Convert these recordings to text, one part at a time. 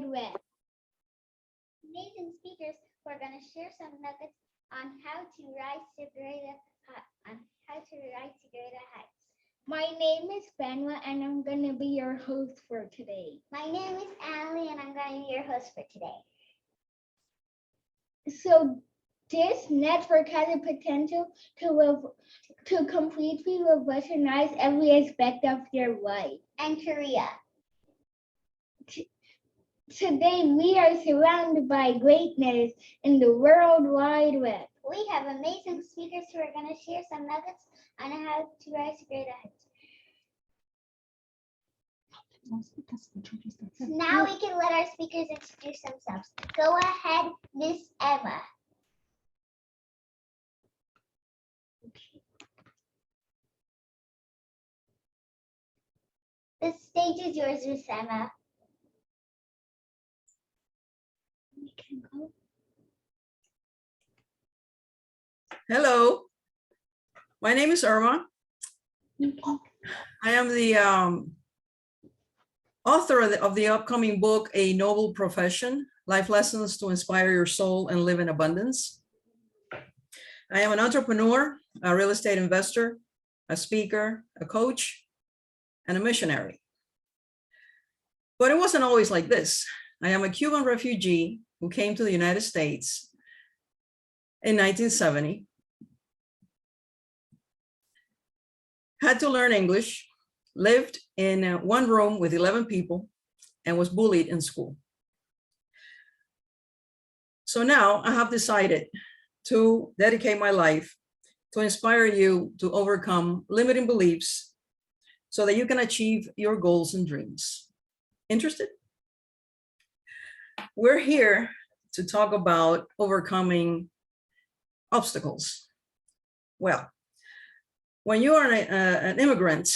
Wide Web. Amazing speakers who are going to share some nuggets on how to rise to greater heights. My name is Bennett, and I'm going to be your host for today. My name is Allie, and I'm going to be your host for today. So this network has the potential to completely revolutionize every aspect of your life and career. Today, we are surrounded by greatness in the World Wide Web. We have amazing speakers who are going to share some nuggets on how to rise to greater heights. Now we can let our speakers introduce themselves. Go ahead, Miss Emma. The stage is yours, Miss Emma. Hello, my name is Irma. I am the author of the upcoming book, A Noble Profession, Life Lessons to Inspire Your Soul and Live in Abundance. I am an entrepreneur, a real estate investor, a speaker, a coach, and a missionary. But it wasn't always like this. I am a Cuban refugee who came to the United States in 1970. Had to learn English, lived in one room with 11 people, and was bullied in school. So now I have decided to dedicate my life to inspire you to overcome limiting beliefs so that you can achieve your goals and dreams. Interested? We're here to talk about overcoming obstacles. Well, when you are an immigrant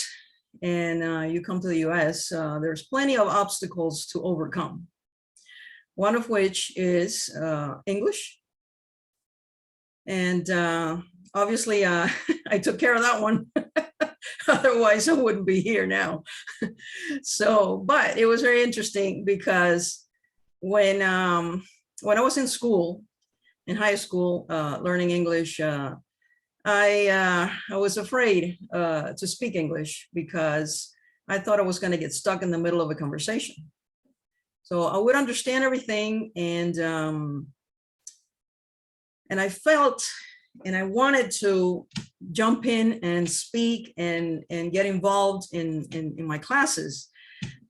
and you come to the US, there's plenty of obstacles to overcome. One of which is English. And obviously, I took care of that one. Otherwise, I wouldn't be here now. So, but it was very interesting because when I was in school, in high school, learning English, I was afraid to speak English because I thought I was going to get stuck in the middle of a conversation. So I would understand everything, and I felt, and I wanted to jump in and speak and get involved in my classes,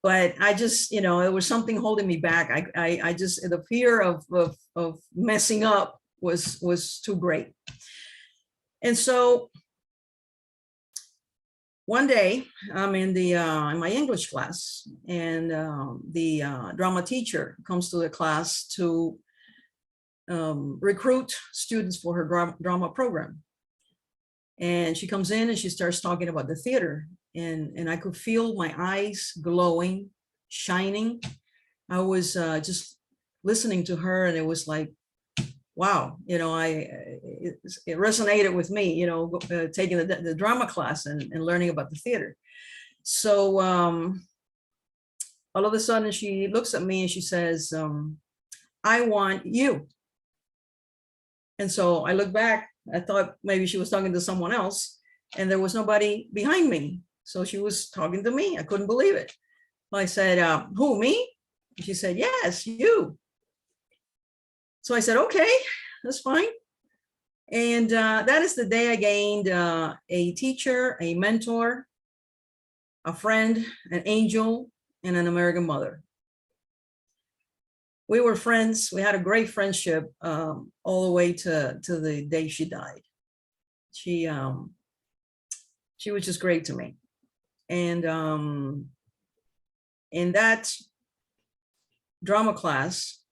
but I just, it was something holding me back. I just, the fear of messing up was too great. And so one day I'm in my English class, and the drama teacher comes to the class to recruit students for her drama program. And she comes in and she starts talking about the theater, and I could feel my eyes glowing, shining. I was just listening to her, and it was like, wow, it resonated with me, taking the drama class and learning about the theater. So all of a sudden she looks at me and she says, I want you. And so I look back, I thought maybe she was talking to someone else, and there was nobody behind me. So she was talking to me. I couldn't believe it. I said, who, me? She said, yes, you. So I said, okay, that's fine. And that is the day I gained a teacher, a mentor, a friend, an angel, and an American mother. We were friends. We had a great friendship all the way to the day she died. She was just great to me. And in that drama class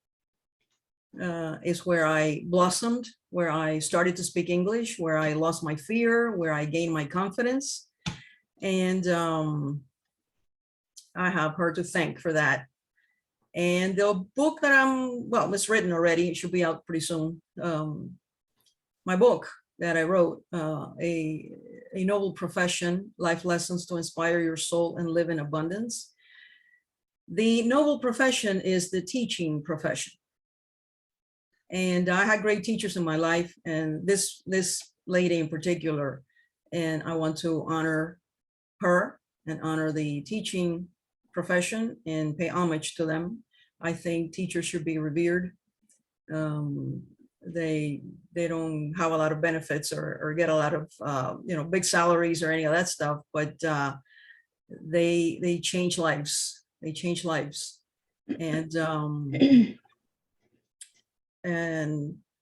is where I blossomed, where I started to speak English, where I lost my fear, where I gained my confidence. And I have her to thank for that. And the book that it's written already. It should be out pretty soon. My book that I wrote, A Noble Profession, Life Lessons to Inspire Your Soul and Live in Abundance. The noble profession is the teaching profession. And I had great teachers in my life, and this lady in particular, and I want to honor her and honor the teaching profession and pay homage to them. I think teachers should be revered. They don't have a lot of benefits or get a lot of big salaries or any of that stuff, but they change lives. They change lives, and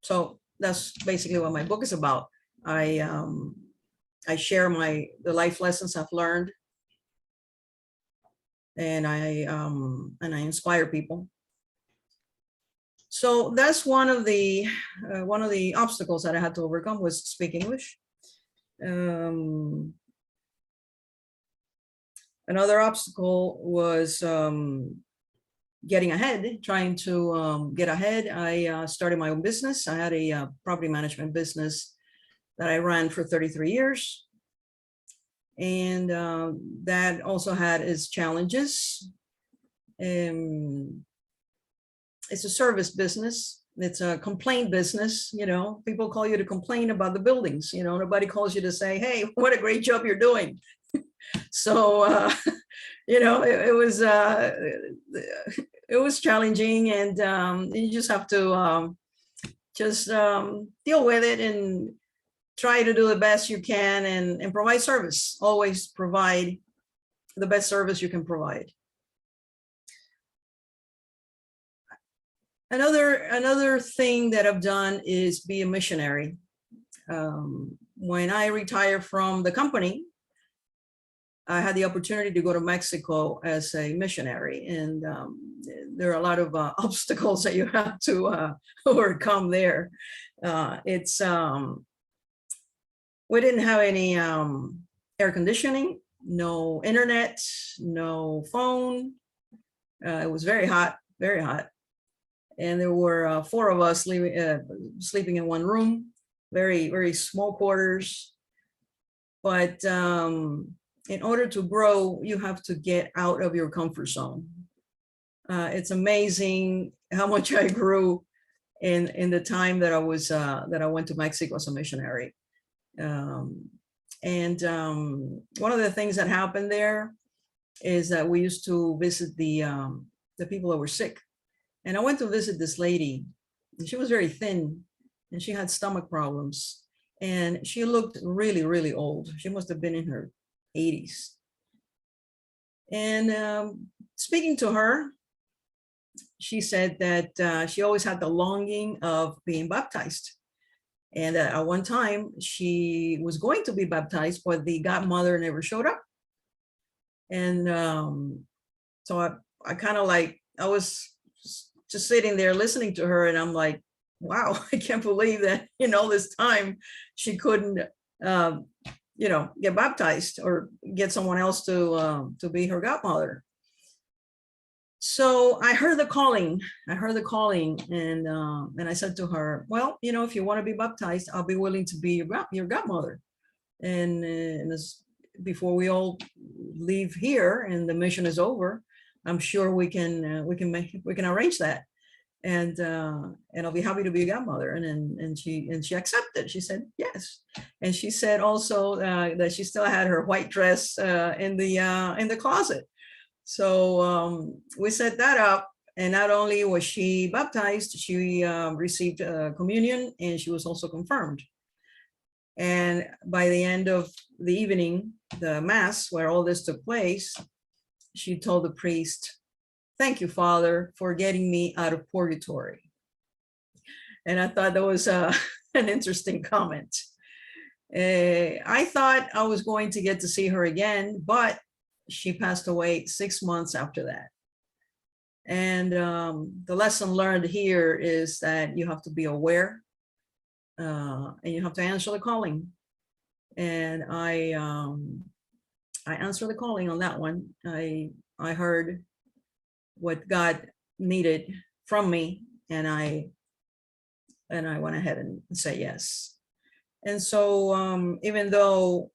so that's basically what my book is about. I share the life lessons I've learned, and I inspire people. So that's one of the obstacles that I had to overcome was speak English. Another obstacle was getting ahead, trying to get ahead. I started my own business. I had a property management business that I ran for 33 years. And that also had its challenges. It's a service business. It's a complaint business. People call you to complain about the buildings. Nobody calls you to say, hey, what a great job you're doing. So, it was challenging, and you just have to deal with it and try to do the best you can and provide service. Always provide the best service you can provide. Another thing that I've done is be a missionary. When I retired from the company, I had the opportunity to go to Mexico as a missionary, and there are a lot of obstacles that you have to overcome there. We didn't have any air conditioning, no internet, no phone. It was very hot, very hot. And there were 4 of us sleeping in one room, very, very small quarters. But in order to grow, you have to get out of your comfort zone. It's amazing how much I grew in the time that I went to Mexico as a missionary. One of the things that happened there is that we used to visit the people that were sick. And I went to visit this lady, and she was very thin, and she had stomach problems, and she looked really, really old. She must have been in her 80s. And speaking to her, she said that she always had the longing of being baptized. And at one time she was going to be baptized, but the godmother never showed up. And so I kind of I was just sitting there listening to her, and I'm like, wow, I can't believe that this time she couldn't get baptized or get someone else to be her godmother. So I heard the calling. And I said to her, well, if you want to be baptized, I'll be willing to be your godmother. And before we all leave here and the mission is over, I'm sure we can arrange that. And I'll be happy to be a godmother. And she accepted. She said yes. And she said also that she still had her white dress in the closet. So we set that up, and not only was she baptized, she received communion, and she was also confirmed. And by the end of the evening, the mass where all this took place, she told the priest, "Thank you, Father, for getting me out of purgatory." And I thought that was an interesting comment. I thought I was going to get to see her again, but she passed away 6 months after that. And the lesson learned here is that you have to be aware and you have to answer the calling. And I answered the calling on that one. I heard what God needed from me, and I went ahead and said yes. And so even though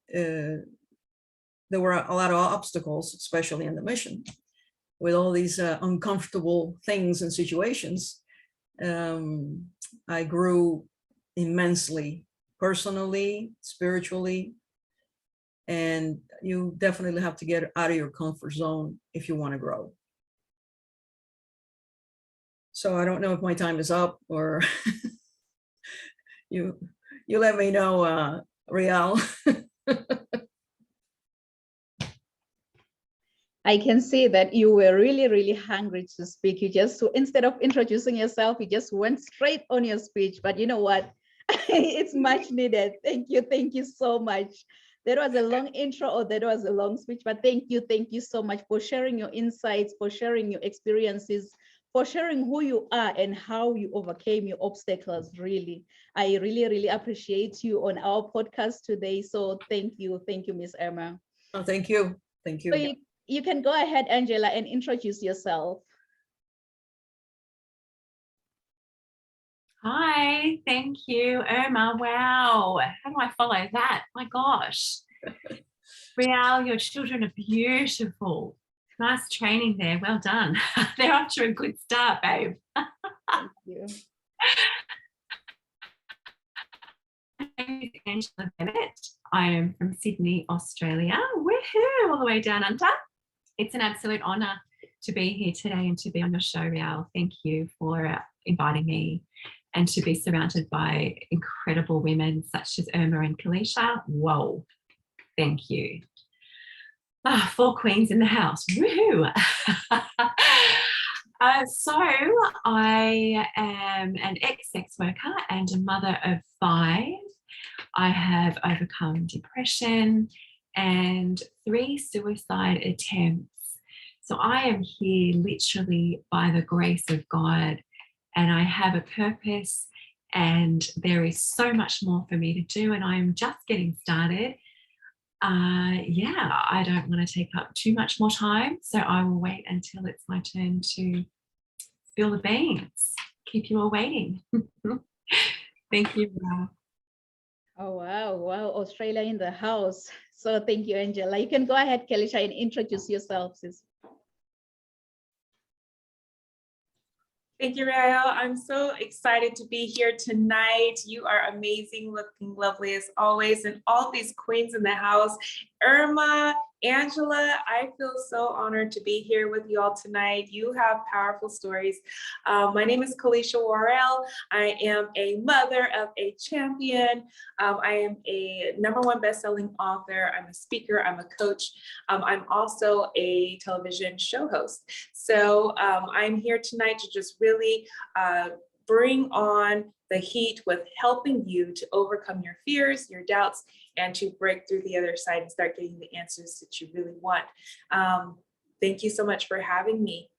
there were a lot of obstacles, especially in the mission, with all these uncomfortable things and situations, I grew immensely, personally, spiritually, and you definitely have to get out of your comfort zone if you want to grow. So I don't know if my time is up, or you let me know, Rial. I can see that you were really, really hungry to speak. You just, instead of introducing yourself, you just went straight on your speech. But you know what? It's much needed. Thank you so much. That was a long intro, or that was a long speech, but thank you so much for sharing your insights, for sharing your experiences, for sharing who you are and how you overcame your obstacles. Really, I really appreciate you on our podcast today. So thank you, Miss Irma. Oh, thank you. So you can go ahead, Angela, and introduce yourself. Hi, thank you, Irma. Wow, how do I follow that? My gosh. Rial, your children are beautiful. Nice training there. Well done. They're off to a good start, babe. Thank you. My name is Angela Bennett. I am from Sydney, Australia. Woohoo, all the way down under. It's an absolute honour to be here today and to be on your show, Rial. Thank you for inviting me, and to be surrounded by incredible women such as Irma and Kalisha. Whoa, thank you. 4 queens in the house. Woohoo! So I am an ex-sex worker and a mother of 5. I have overcome depression and 3 suicide attempts. So I am here literally by the grace of God, and I have a purpose, and there is so much more for me to do, and I am just getting started. I don't want to take up too much more time, so I will wait until it's my turn to spill the beans. Keep you all waiting. Thank you, Rial. Oh, wow, Australia in the house. So thank you, Angela. You can go ahead, Kelisha, and introduce yourself, sis. Thank you, Rial. I'm so excited to be here tonight. You are amazing, looking lovely as always, and all these queens in the house. Irma, Angela, I feel so honored to be here with you all tonight. You have powerful stories. My name is Kalisha Warrell. I am a mother of a champion. I am a #1 best-selling author. I'm a speaker. I'm a coach. I'm also a television show host. So I'm here tonight to just really bring on the heat with helping you to overcome your fears, your doubts, and to break through the other side and start getting the answers that you really want. Thank you so much for having me.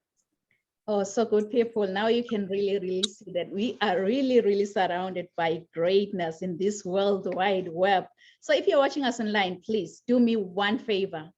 Oh, so good, people. Now you can really see that we are really surrounded by greatness in this World Wide Web. So if you're watching us online, please do me one favor.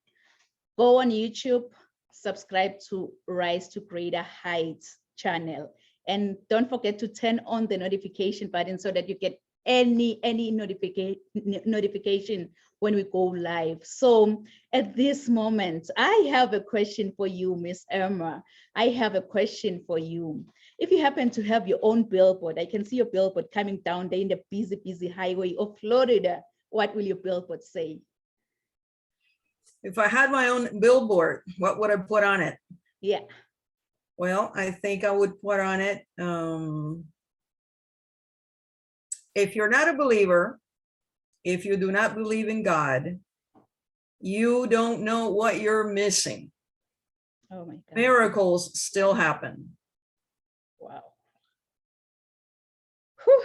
Go on YouTube, subscribe to Rise to Greater Heights channel. And don't forget to turn on the notification button so that you get any notification when we go live. So at this moment, I have a question for you, Miss Irma. I have a question for you. If you happen to have your own billboard, I can see your billboard coming down there in the busy highway of Florida. What will your billboard say? If I had my own billboard, what would I put on it? Yeah. Well, I think I would put on it, if you're not a believer, if you do not believe in God, you don't know what you're missing. Oh my God. Miracles still happen. Wow. Whew.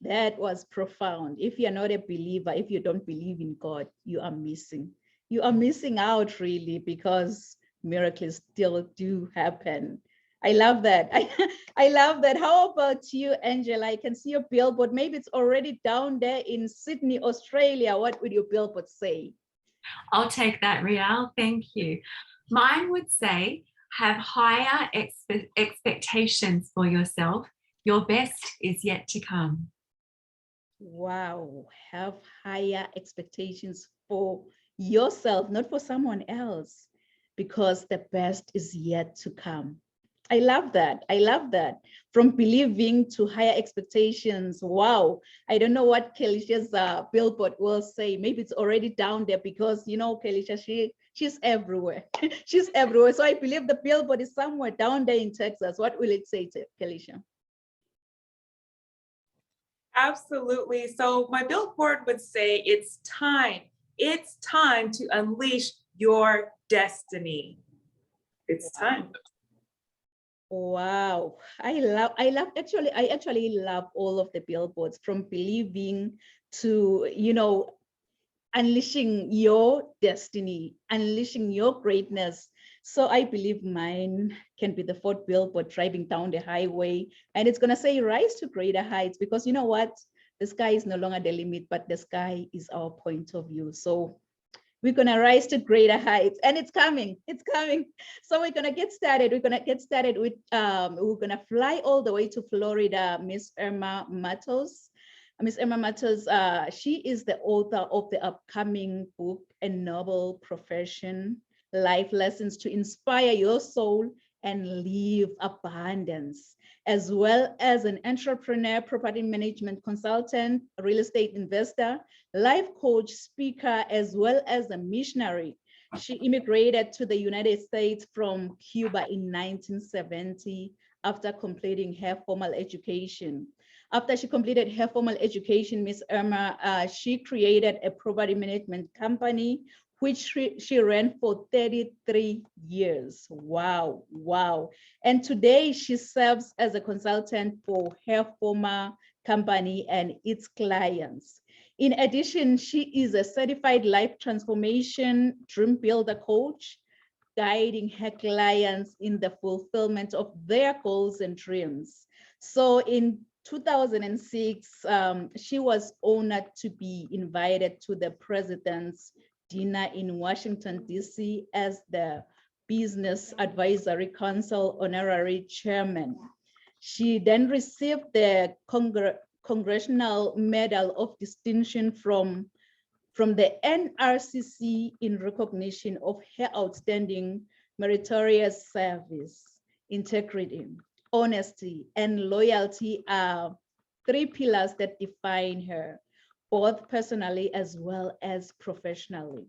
That was profound. If you're not a believer, if you don't believe in God, you are missing. You are missing out, really, because miracles still do happen. I love that. I love that. How about you, Angela? I can see your billboard. Maybe it's already down there in Sydney, Australia. What would your billboard say? I'll take that, Rial. Thank you. Mine would say, have higher expectations for yourself. Your best is yet to come. Wow. Have higher expectations for yourself, not for someone else. because the best is yet to come. I love that. I love that. From believing to higher expectations. Wow. I don't know what Kelisha's billboard will say. Maybe it's already down there because, you know, Kelisha, she's everywhere. She's everywhere. So I believe the billboard is somewhere down there in Texas. What will it say to Kelisha? Absolutely. So my billboard would say, it's time to unleash your destiny. It's time. Wow, I actually love all of the billboards, from believing to, you know, unleashing your destiny, unleashing your greatness. So I believe mine can be the fourth billboard driving down the highway, and it's gonna say rise to greater heights, because you know what? The sky is no longer the limit, but the sky is our point of view. So we're gonna rise to greater heights, and it's coming. It's coming. So we're gonna get started. We're gonna get started with we're gonna fly all the way to Florida. Miss Irma Matos. Miss Irma Matos, she is the author of the upcoming book, A Noble Profession: Life Lessons to Inspire Your Soul and Live Abundance, as well as an entrepreneur, property management consultant, real estate investor, life coach, speaker, as well as a missionary. She immigrated to the United States from Cuba in 1970 after completing her formal education. After she completed her formal education, Ms. Irma, she created a property management company, which she ran for 33 years. Wow, wow. And today she serves as a consultant for her former company and its clients. In addition, she is a certified life transformation dream builder coach, guiding her clients in the fulfillment of their goals and dreams. So in 2006, she was honored to be invited to the President's dinner in Washington, D.C. as the Business Advisory Council Honorary Chairman. She then received the Congressional Medal of Distinction from the NRCC in recognition of her outstanding meritorious service. Integrity, honesty, and loyalty are three pillars that define her, both personally as well as professionally.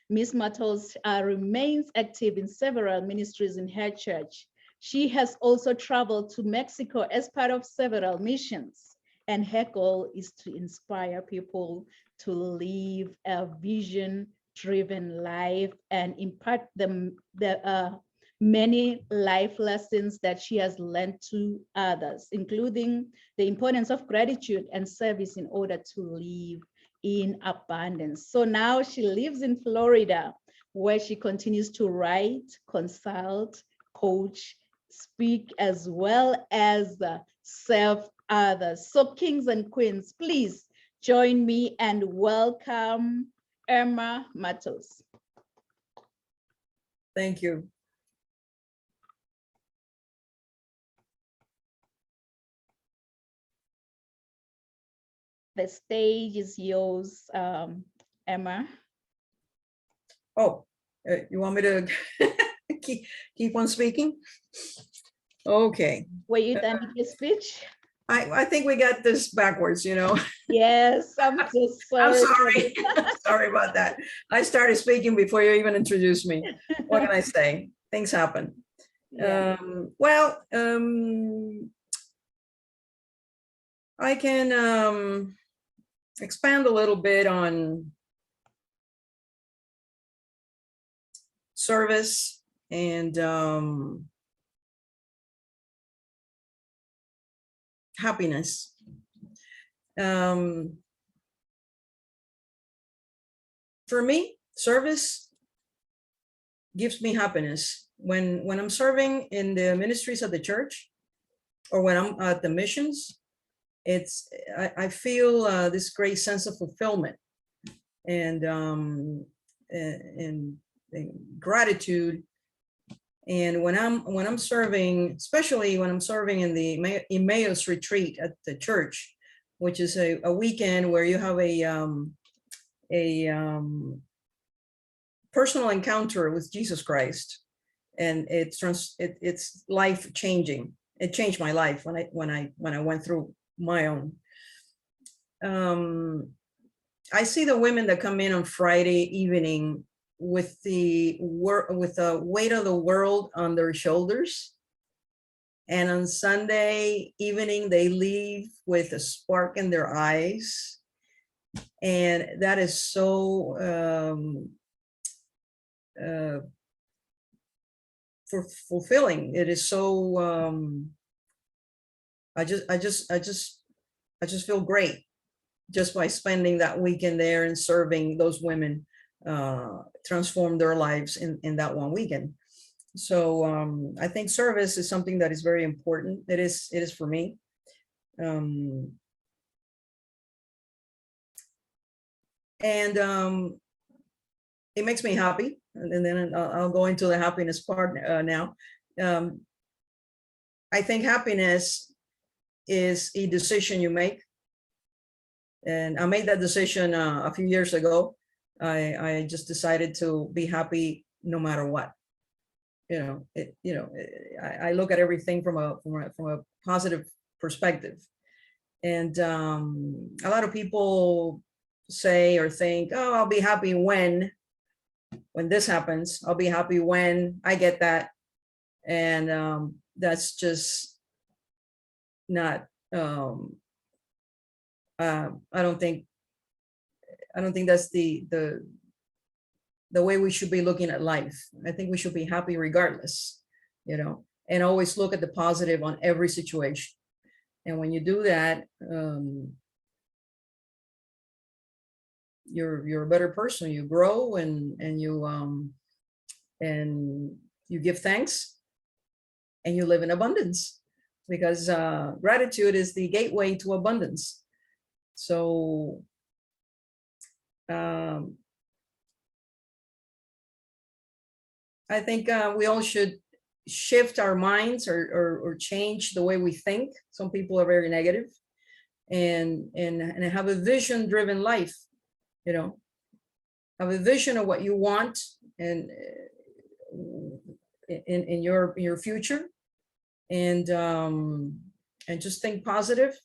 Ms. Matos remains active in several ministries in her church. She has also traveled to Mexico as part of several missions, and her goal is to inspire people to live a vision-driven life and impart the many life lessons that she has learned to others, including the importance of gratitude and service in order to live in abundance. So now she lives in Florida, where she continues to write, consult, coach, speak, as well as serve others. So kings and queens, please join me and welcome Irma Matos. Thank you. The stage is yours, Emma. Oh, you want me to keep on speaking? Okay. Were you done with your speech? I think we got this backwards, you know. Yes, I'm so sorry. I'm sorry. Sorry about that. I started speaking before you even introduced me. What can I say? Things happen. Yeah. I can expand a little bit on service and happiness. For me, service gives me happiness. When I'm serving in the ministries of the church, or when I'm at the missions, I feel this great sense of fulfillment and gratitude. And when I'm serving, especially when I'm serving in the Emmaus retreat at the church, which is a weekend where you have personal encounter with Jesus Christ, and it's life changing. It changed my life when I went through my own. I see the women that come in on Friday evening with the weight of the world on their shoulders, and on Sunday evening they leave with a spark in their eyes, and that is so fulfilling. It is so I just feel great just by spending that weekend there and serving those women, transform their lives in that one weekend. So I think service is something that is very important. It is for me. It makes me happy. And then I'll go into the happiness part now. I think happiness is a decision you make. And I made that decision a few years ago. I just decided to be happy no matter what. I look at everything from a positive perspective. And a lot of people say or think, oh, I'll be happy when this happens. I'll be happy when I get that. And that's just not, I don't think that's the way we should be looking at life. I think we should be happy regardless, and always look at the positive on every situation. And when you do that, you're a better person. You grow and you give thanks, and you live in abundance, because gratitude is the gateway to abundance. So I think we all should shift our minds or change the way we think. Some people are very negative, and have a vision-driven life. Have a vision of what you want and in your future, and just think positive,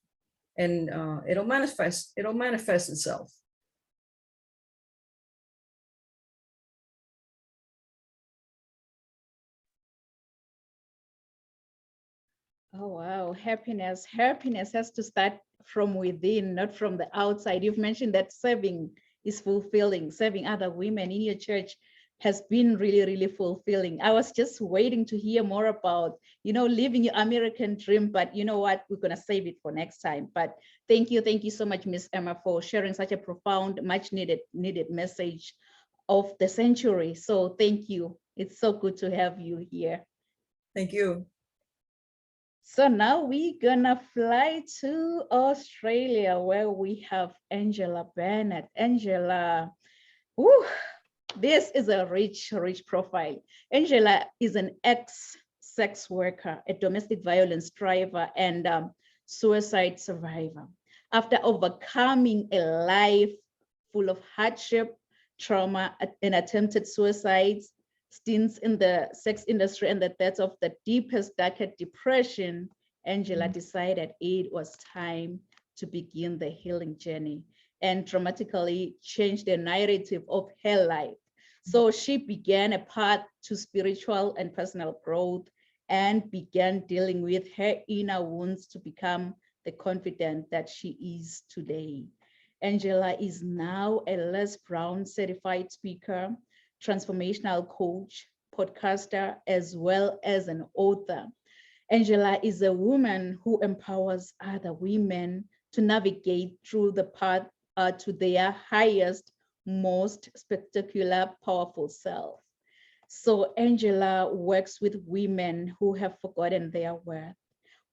and it'll manifest itself. Oh, wow. Happiness has to start from within, not from the outside. You've mentioned that serving is fulfilling. Serving other women in your church has been really, really fulfilling. I was just waiting to hear more about, living your American dream, but you know what? We're going to save it for next time. But thank you so much, Miss Emma, for sharing such a profound, much needed message of the century. So thank you. It's so good to have you here. Thank you. So now we're gonna fly to Australia, where we have Angela Bennett. Angela, this is a rich profile. Angela is an ex-sex worker, a domestic violence driver, and suicide survivor. After overcoming a life full of hardship, trauma, and attempted suicides, stints in the sex industry, and the depths of the deepest, darkest depression, Angela decided it was time to begin the healing journey and dramatically change the narrative of her life. So she began a path to spiritual and personal growth and began dealing with her inner wounds to become the confident that she is today. Angela is now a Les Brown certified speaker, transformational coach, podcaster, as well as an author. Angela is a woman who empowers other women to navigate through the path to their highest, most spectacular, powerful self. So Angela works with women who have forgotten their worth,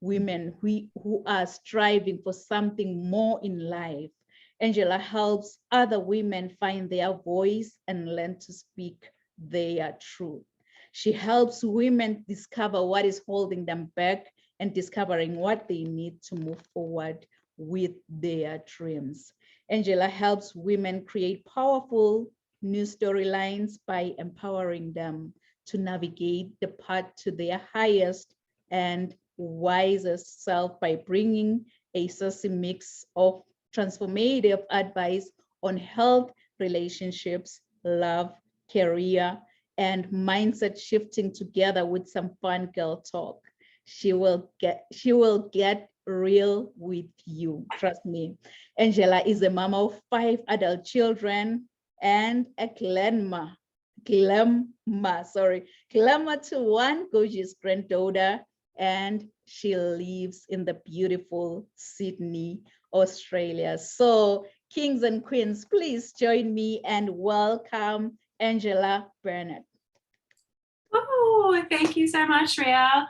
women who are striving for something more in life. Angela helps other women find their voice and learn to speak their truth. She helps women discover what is holding them back and discovering what they need to move forward with their dreams. Angela helps women create powerful, new storylines by empowering them to navigate the path to their highest and wisest self by bringing a saucy mix of transformative advice on health, relationships, love, career, and mindset shifting together with some fun girl talk. She will get real with you. Trust me. Angela is a mom of 5 adult children and a Glenma to 1 gorgeous granddaughter, and she lives in the beautiful Sydney, Australia. So kings and queens, please join me and welcome Angela Bennett. Oh, thank you so much, Riel.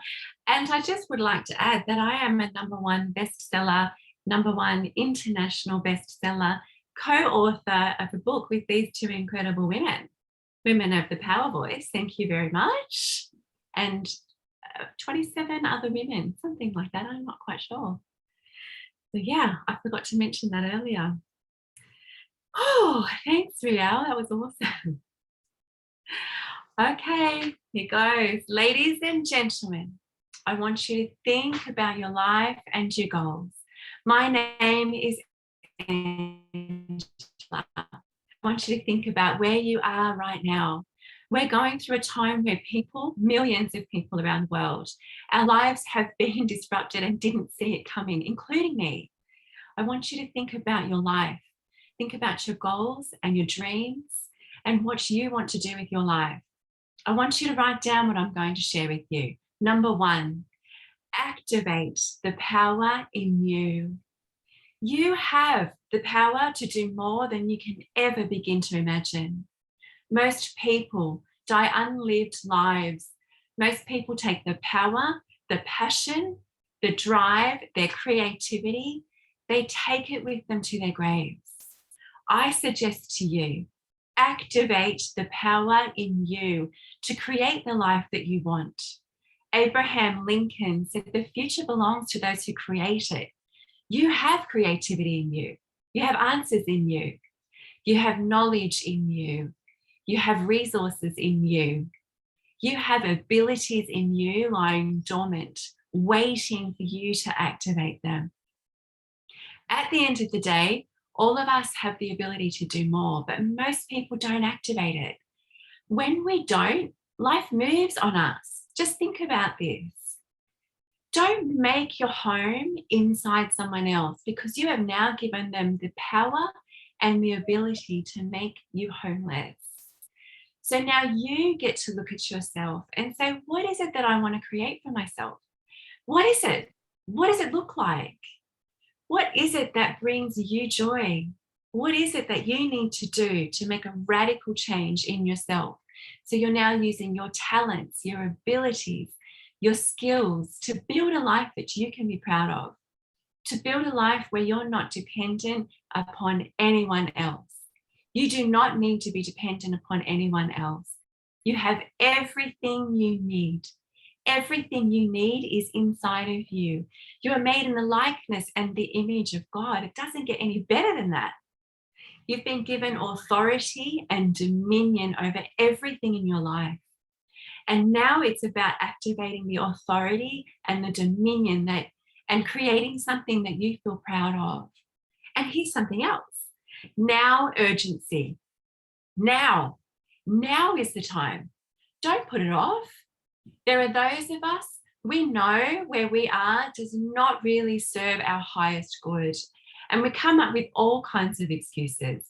And I just would like to add that I am a #1 bestseller, #1 international bestseller, co-author of a book with these 2 incredible women of the Power Voice. Thank you very much. And 27 other women, something like that. I'm not quite sure. But yeah, I forgot to mention that earlier. Oh, thanks, Riel. That was awesome. Okay, here goes. Ladies and gentlemen, I want you to think about your life and your goals. My name is Angela. I want you to think about where you are right now. We're going through a time where people, millions of people around the world, our lives have been disrupted and didn't see it coming, including me. I want you to think about your life. Think about your goals and your dreams and what you want to do with your life. I want you to write down what I'm going to share with you. #1, activate the power in you. You have the power to do more than you can ever begin to imagine. Most people die unlived lives. Most people take the power, the passion, the drive, their creativity, they take it with them to their graves. I suggest to you, activate the power in you to create the life that you want. Abraham Lincoln said the future belongs to those who create it. You have creativity in you. You have answers in you. You have knowledge in you. You have resources in you. You have abilities in you lying dormant, waiting for you to activate them. At the end of the day, all of us have the ability to do more, but most people don't activate it. When we don't, life moves on us. Just think about this. Don't make your home inside someone else, because you have now given them the power and the ability to make you homeless. So now you get to look at yourself and say, what is it that I want to create for myself? What is it? What does it look like? What is it that brings you joy? What is it that you need to do to make a radical change in yourself? So you're now using your talents, your abilities, your skills to build a life that you can be proud of, to build a life where you're not dependent upon anyone else. You do not need to be dependent upon anyone else. You have everything you need. Everything you need is inside of you. You are made in the likeness and the image of God. It doesn't get any better than that. You've been given authority and dominion over everything in your life. And now it's about activating the authority and the dominion and creating something that you feel proud of. And here's something else. Now urgency. Now is the time. Don't put it off. There are those of us, we know where we are does not really serve our highest good. And we come up with all kinds of excuses,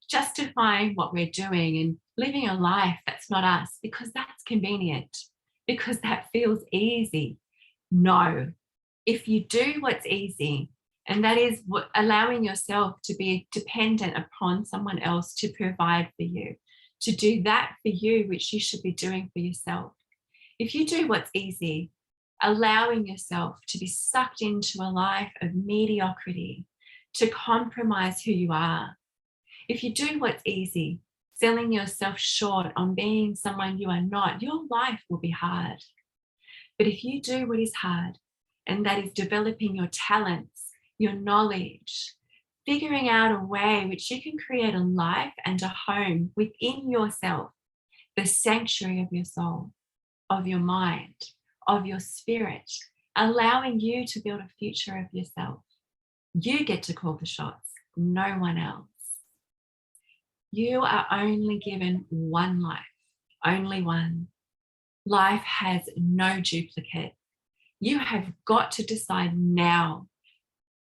justifying what we're doing and living a life that's not us because that's convenient, because that feels easy. No, if you do what's easy, and that is allowing yourself to be dependent upon someone else to provide for you, to do that for you, which you should be doing for yourself. If you do what's easy, allowing yourself to be sucked into a life of mediocrity, to compromise who you are, if you do what's easy, selling yourself short on being someone you are not, your life will be hard. But if you do what is hard, and that is developing your talents, your knowledge, figuring out a way which you can create a life and a home within yourself, the sanctuary of your soul, of your mind, of your spirit, allowing you to build a future of yourself. You get to call the shots, no one else. You are only given one life, only one. Life has no duplicate. You have got to decide now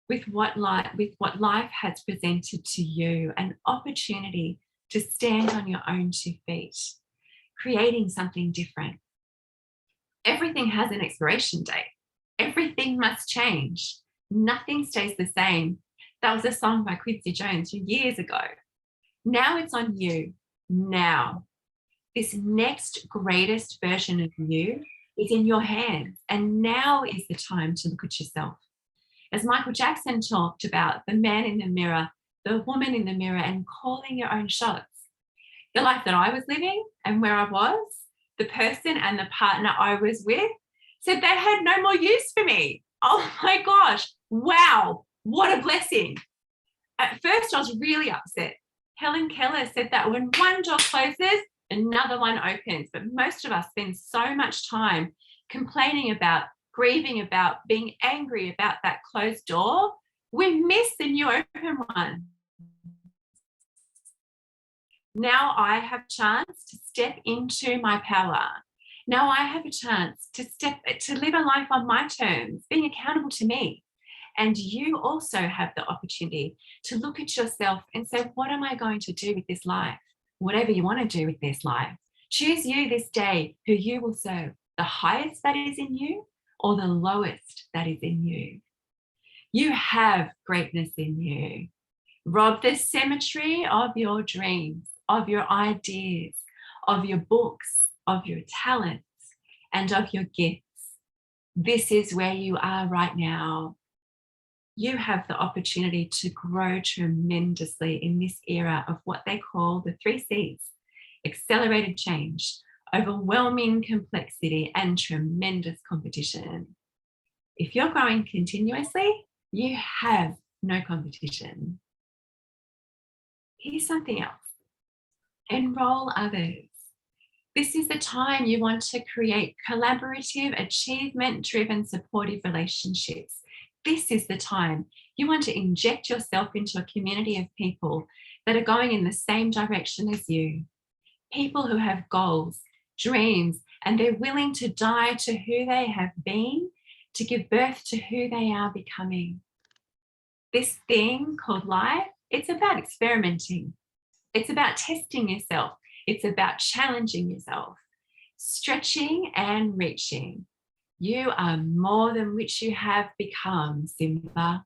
with what life has presented to you, an opportunity to stand on your own 2 feet, creating something different. Everything has an expiration date. Everything must change. Nothing stays the same. That was a song by Quincy Jones years ago. Now it's on you. Now. This next greatest version of you is in your hands. And now is the time to look at yourself. As Michael Jackson talked about, the man in the mirror, the woman in the mirror, and calling your own shots. The life that I was living and where I was, the person and the partner I was with said they had no more use for me. Oh my gosh, wow, what a blessing. At first, I was really upset. Helen Keller said that when one door closes, another one opens. But most of us spend so much time complaining about, grieving about, being angry about that closed door. We miss the new open one. Now I have a chance to step into my power. Now I have a chance to live a life on my terms, being accountable to me. And you also have the opportunity to look at yourself and say, what am I going to do with this life? Whatever you want to do with this life. Choose you this day who you will serve, the highest that is in you or the lowest that is in you. You have greatness in you. Rob the cemetery of your dreams, of your ideas, of your books, of your talents, and of your gifts. This is where you are right now. You have the opportunity to grow tremendously in this era of what they call the 3 C's: accelerated change, overwhelming complexity, and tremendous competition. If you're growing continuously, you have no competition. Here's something else. Enroll others. This is the time you want to create collaborative, achievement-driven, supportive relationships. This is the time you want to inject yourself into a community of people that are going in the same direction as you. People who have goals, dreams, and they're willing to die to who they have been to give birth to who they are becoming. This thing called life, it's about experimenting. It's about testing yourself. It's about challenging yourself, stretching and reaching. You are more than which you have become, Simba.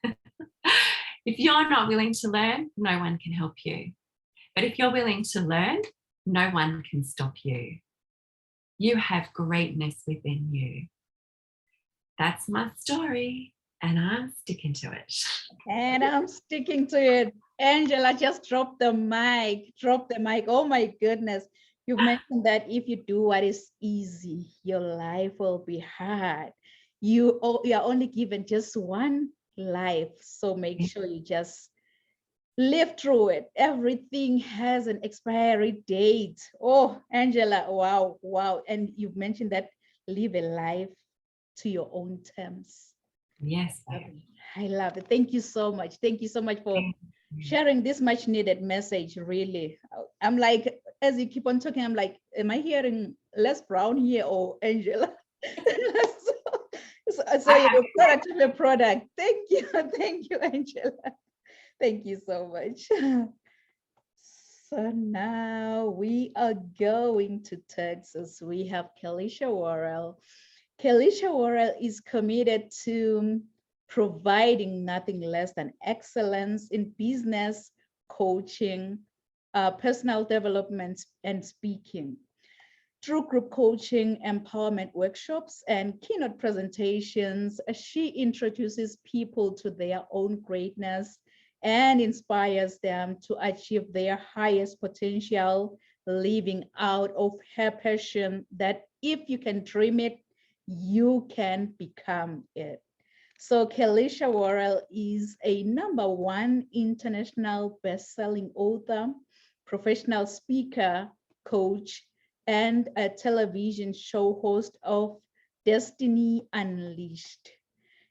If you're not willing to learn, no one can help you. But if you're willing to learn, no one can stop you. You have greatness within you. That's my story, and I'm sticking to it. And I'm sticking to it. Angela, just drop the mic. Oh my goodness. You mentioned that if you do what is easy, your life will be hard. You are only given just one life. So make sure you just live through it. Everything has an expiry date. Oh, Angela, wow. And you mentioned that live a life to your own terms. Yes. I love it. Thank you so much. Thank you so much for sharing this much needed message. Really, I'm like, as you keep on talking, I'm like, am I hearing Les Brown here or Angela? so you're a product of the product. Thank you, Angela. Thank you so much. So now we are going to Texas. We have Kelisha Warrell. Kelisha Warrell is committed to providing nothing less than excellence in business, coaching, personal development, and speaking. Through group coaching, empowerment workshops, and keynote presentations, she introduces people to their own greatness and inspires them to achieve their highest potential, living out of her passion that if you can dream it, you can become it. So Kelisha Warrell is a #1 international best-selling author, professional speaker, coach, and a television show host of Destiny Unleashed.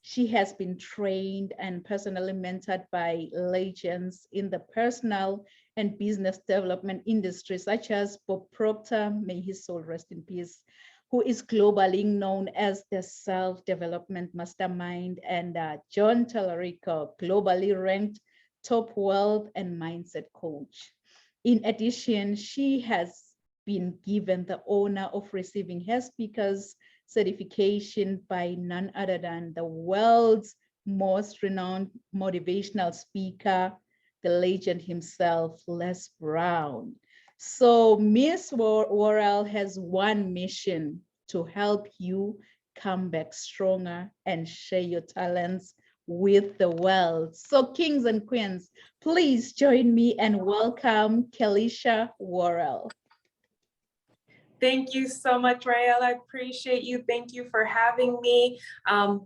She has been trained and personally mentored by legends in the personal and business development industry, such as Bob Proctor, may his soul rest in peace, who is globally known as the self-development mastermind, and John Tallarico, globally ranked top wealth and mindset coach. In addition, she has been given the honor of receiving her speaker's certification by none other than the world's most renowned motivational speaker, the legend himself, Les Brown. So Miss Warrell has one mission: to help you come back stronger and share your talents with the world. So kings and queens, please join me and welcome Kelisha Warrell. Thank you so much, Rael. I appreciate you. Thank you for having me.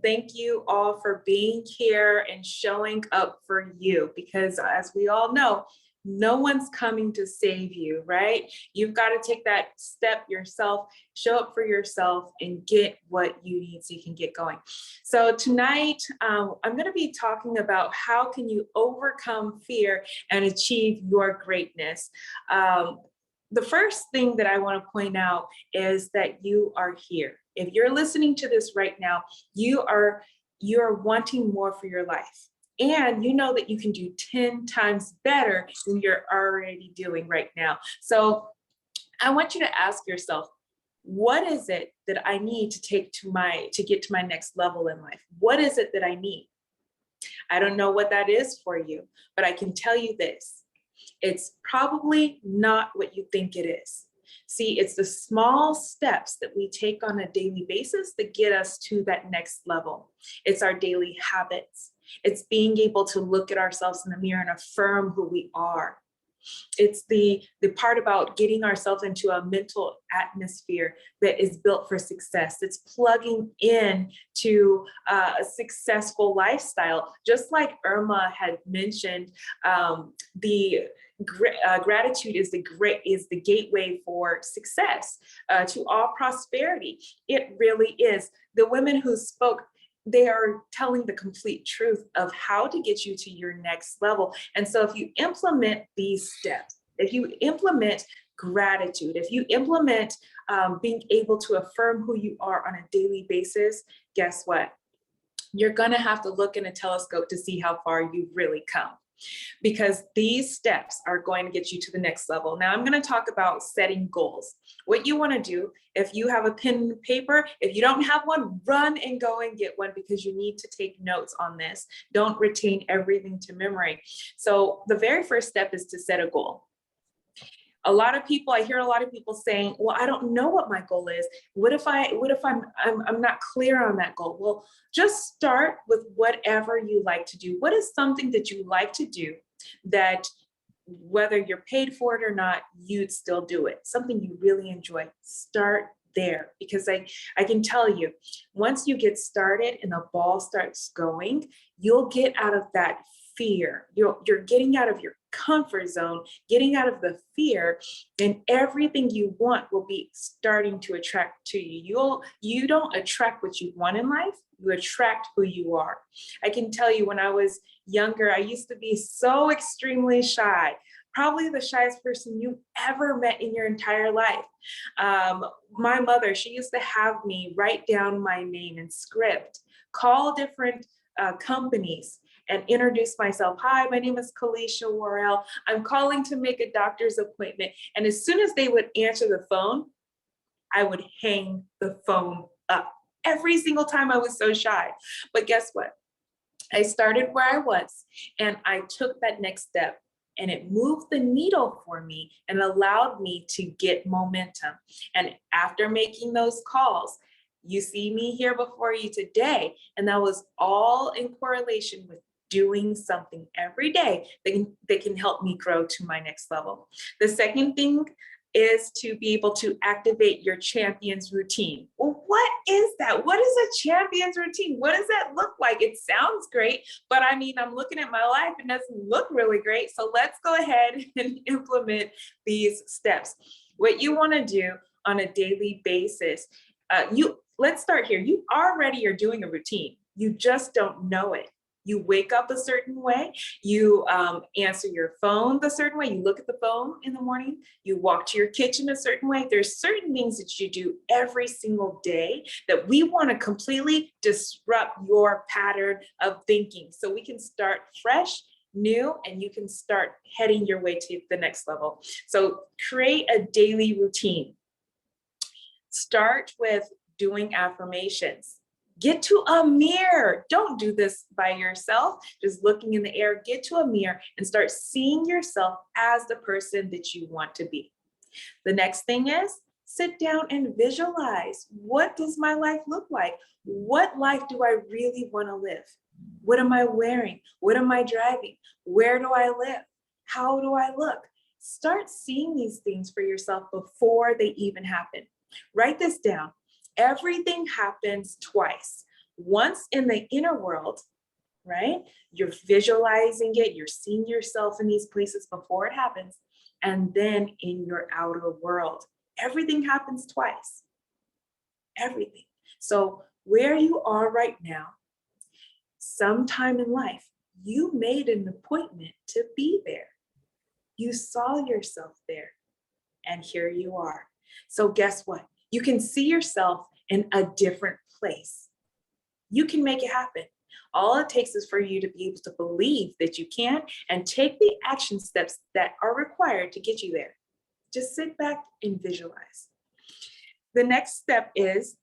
Thank you all for being here and showing up for you, because as we all know, no one's coming to save you, right? You've got to take that step yourself, show up for yourself, and get what you need so you can get going. So tonight, I'm going to be talking about how can you overcome fear and achieve your greatness. The first thing that I want to point out is that you are here. If you're listening to this right now, you're wanting more for your life. And you know that you can do 10 times better than you're already doing right now. So I want you to ask yourself, what is it that I need to take to get to my next level in life? What is it that I need? I don't know what that is for you, but I can tell you this. It's probably not what you think it is. See, it's the small steps that we take on a daily basis that get us to that next level. It's our daily habits. It's being able to look at ourselves in the mirror and affirm who we are. It's the part about getting ourselves into a mental atmosphere that is built for success. It's plugging in to a successful lifestyle. Just like Irma had mentioned, gratitude is the gateway for success, to all prosperity. It really is. The women who spoke, they are telling the complete truth of how to get you to your next level. And so if you implement these steps, if you implement gratitude, if you implement being able to affirm who you are on a daily basis, guess what? You're going to have to look in a telescope to see how far you've really come, because these steps are going to get you to the next level. Now I'm going to talk about setting goals. What you want to do, if you have a pen and paper, if you don't have one, run and go and get one, because you need to take notes on this. Don't retain everything to memory. So the very first step is to set a goal. I hear a lot of people saying, well, I don't know what my goal is. What if I'm not clear on that goal? Well, just start with whatever you like to do. What is something that you like to do that whether you're paid for it or not, you'd still do it? Something you really enjoy. Start there, because I can tell you, once you get started and the ball starts going, you'll get out of that fear. You're getting out of your comfort zone, getting out of the fear, and everything you want will be starting to attract to you. You don't attract what you want in life, you attract who you are. I can tell you, when I was younger, I used to be so extremely shy, probably the shyest person you ever met in your entire life. My mother, she used to have me write down my name in script, call different companies, and introduce myself. Hi, my name is Kalisha Warrell. I'm calling to make a doctor's appointment. And as soon as they would answer the phone, I would hang the phone up. Every single time. I was so shy. But guess what? I started where I was, and I took that next step, and it moved the needle for me and allowed me to get momentum. And after making those calls, you see me here before you today, and that was all in correlation with doing something every day that can help me grow to my next level. The second thing is to be able to activate your champion's routine. Well, what is that? What is a champion's routine? What does that look like? It sounds great, but I mean, I'm looking at my life and it doesn't look really great. So let's go ahead and implement these steps. What you want to do on a daily basis, let's start here. You already are doing a routine. You just don't know it. You wake up a certain way, you answer your phone the certain way, you look at the phone in the morning, you walk to your kitchen a certain way. There's certain things that you do every single day that we want to completely disrupt your pattern of thinking so we can start fresh, new, and you can start heading your way to the next level. So create a daily routine. Start with doing affirmations. Get to a mirror. Don't do this by yourself, just looking in the air. Get to a mirror and start seeing yourself as the person that you want to be. The next thing is sit down and visualize. What does my life look like? What life do I really want to live? What am I wearing? What am I driving? Where do I live? How do I look? Start seeing these things for yourself before they even happen. Write this down. Everything happens twice. Once in the inner world, right? You're visualizing it, you're seeing yourself in these places before it happens, and then in your outer world. Everything happens twice. Everything. So where you are right now, sometime in life, you made an appointment to be there. You saw yourself there, and here you are. So guess what? You can see yourself in a different place. You can make it happen. All it takes is for you to be able to believe that you can and take the action steps that are required to get you there. Just sit back and visualize. The next step is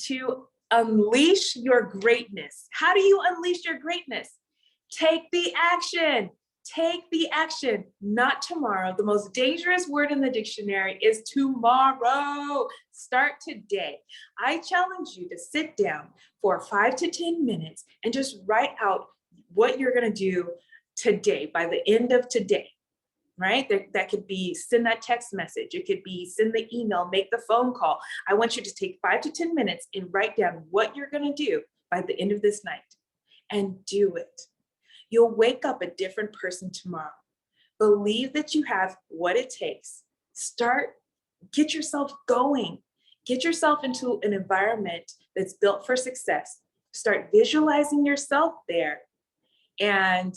to unleash your greatness. How do you unleash your greatness? Take the action. Take the action, not tomorrow. The most dangerous word in the dictionary is tomorrow. Start today. I challenge you to sit down for 5 to 10 minutes and just write out what you're going to do today by the end of today, right? That could be send that text message. It could be send the email, make the phone call. I want you to take 5 to 10 minutes and write down what you're going to do by the end of this night and do it. You'll wake up a different person tomorrow. Believe that you have what it takes. Get yourself going. Get yourself into an environment that's built for success. Start visualizing yourself there and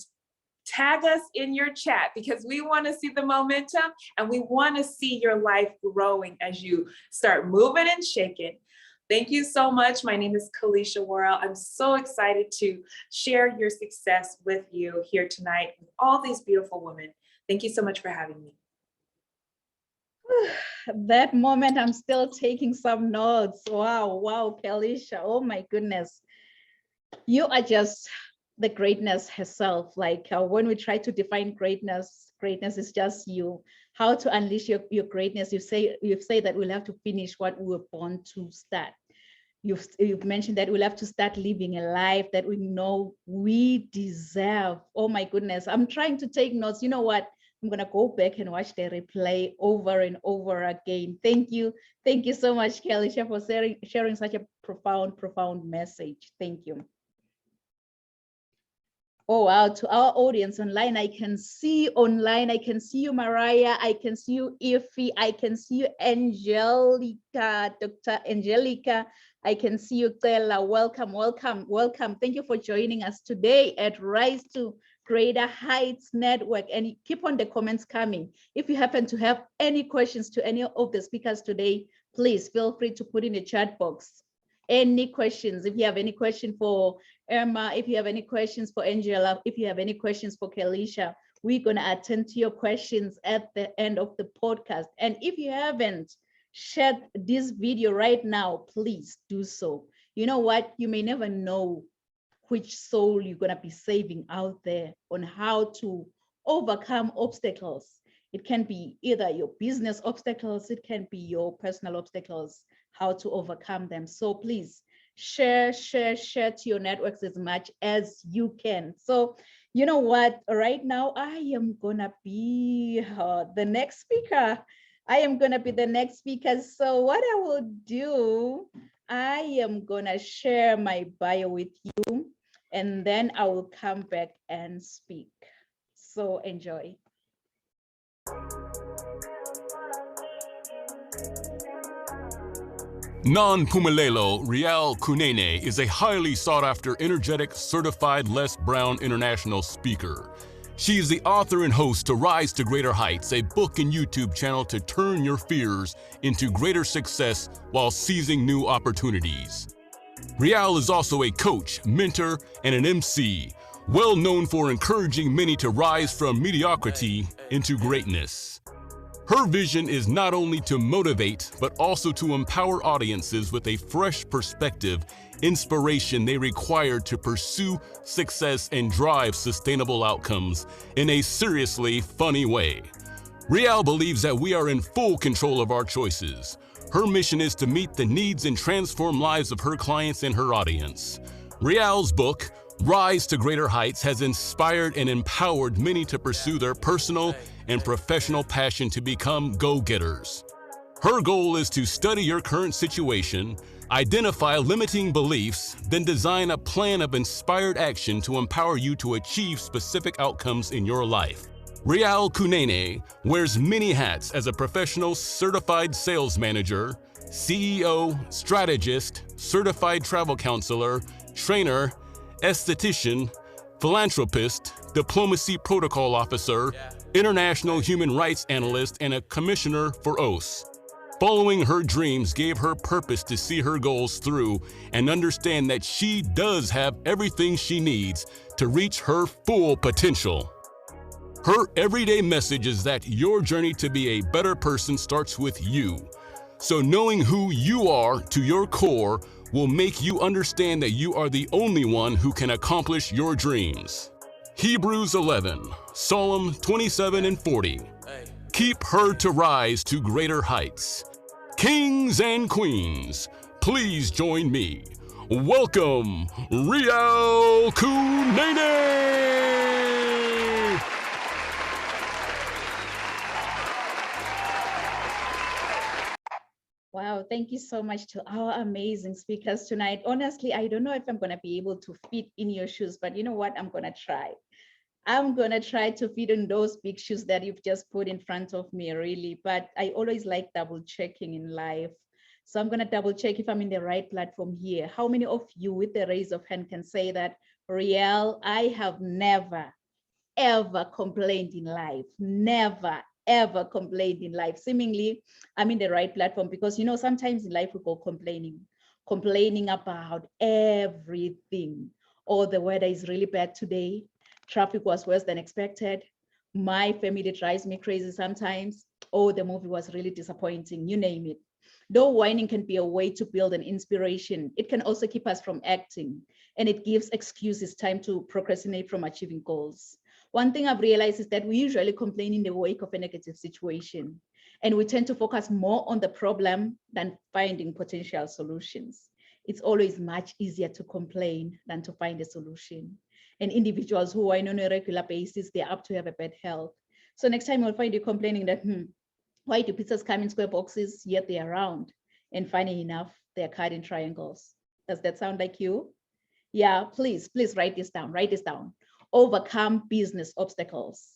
tag us in your chat because we want to see the momentum and we want to see your life growing as you start moving and shaking. Thank you so much. My name is Kalisha Warrell. I'm so excited to share your success with you here tonight with all these beautiful women. Thank you so much for having me. That moment, I'm still taking some notes. Wow, Kalisha. Oh my goodness. You are just the greatness herself. Like when we try to define greatness is just you. How to unleash your greatness. You say that we'll have to finish what we were born to start. You've mentioned that we'll have to start living a life that we know we deserve. Oh my goodness, I'm trying to take notes. You know what? I'm gonna go back and watch the replay over and over again. Thank you so much, Kelisha, for sharing such a profound message. Thank you. Oh wow, to our audience online, I can see you, Mariah, I can see you, Ify, I can see you, Angelica, Dr. Angelica, I can see you, Stella. Welcome. Thank you for joining us today at Rise to Greater Heights Network. And keep on the comments coming. If you happen to have any questions to any of the speakers today, please feel free to put in the chat box. Any questions? If you have any question for Irma, if you have any questions for Angela, if you have any questions for Kelisha, we're going to attend to your questions at the end of the podcast. And if you haven't shared this video right now, please do so. You know what? You may never know which soul you're going to be saving out there on how to overcome obstacles. It can be either your business obstacles, it can be your personal obstacles, how to overcome them. So please share to your networks as much as you can. So you know what, right now I am gonna be the next speaker. I am going to be the next speaker. So what I will do, I am going to share my bio with you, and then I will come back and speak. So enjoy. Non-Pumelelo Rial Kunene is a highly sought-after, energetic, certified Les Brown international speaker. She is the author and host to Rise to Greater Heights, a book and YouTube channel to turn your fears into greater success while seizing new opportunities. Rial is also a coach, mentor, and an MC, well known for encouraging many to rise from mediocrity into greatness. Her vision is not only to motivate, but also to empower audiences with a fresh perspective, inspiration they require to pursue success and drive sustainable outcomes in a seriously funny way. Rial believes that we are in full control of our choices. Her mission is to meet the needs and transform lives of her clients and her audience. Rial's book, Rise to Greater Heights, has inspired and empowered many to pursue their personal and professional passion to become go-getters. Her goal is to study your current situation, identify limiting beliefs, then design a plan of inspired action to empower you to achieve specific outcomes in your life. Rial Kunene wears many hats as a professional certified sales manager, CEO, strategist, certified travel counselor, trainer, esthetician, philanthropist, diplomacy protocol officer, international human rights analyst, and a commissioner for OAS. Following her dreams gave her purpose to see her goals through and understand that she does have everything she needs to reach her full potential. Her everyday message is that your journey to be a better person starts with you. So knowing who you are to your core will make you understand that you are the only one who can accomplish your dreams. Hebrews 11, Psalm 27 and 40. Keep her to rise to greater heights. Kings and queens, please join me. Welcome, Rial Kunene! Wow, thank you so much to our amazing speakers tonight. Honestly, I don't know if I'm going to be able to fit in your shoes, but you know what? I'm going to try. I'm going to try to fit in those big shoes that you've just put in front of me, really. But I always like double checking in life. So I'm going to double check if I'm in the right platform here. How many of you with the raise of hand can say that, Rial, I have never, ever complained in life? Never, ever complained in life. Seemingly, I'm in the right platform because, you know, sometimes in life we go complaining about everything. Oh, the weather is really bad today. Traffic was worse than expected. My family drives me crazy sometimes. Oh, the movie was really disappointing, you name it. Though whining can be a way to build an inspiration, it can also keep us from acting, and it gives excuses time to procrastinate from achieving goals. One thing I've realized is that we usually complain in the wake of a negative situation, and we tend to focus more on the problem than finding potential solutions. It's always much easier to complain than to find a solution. And individuals who are on a regular basis, they're up to have a bad health. So next time you'll find you complaining that, why do pizzas come in square boxes, yet they're round? And funny enough, they're cut in triangles. Does that sound like you? Yeah, please write this down, write this down. Overcome business obstacles.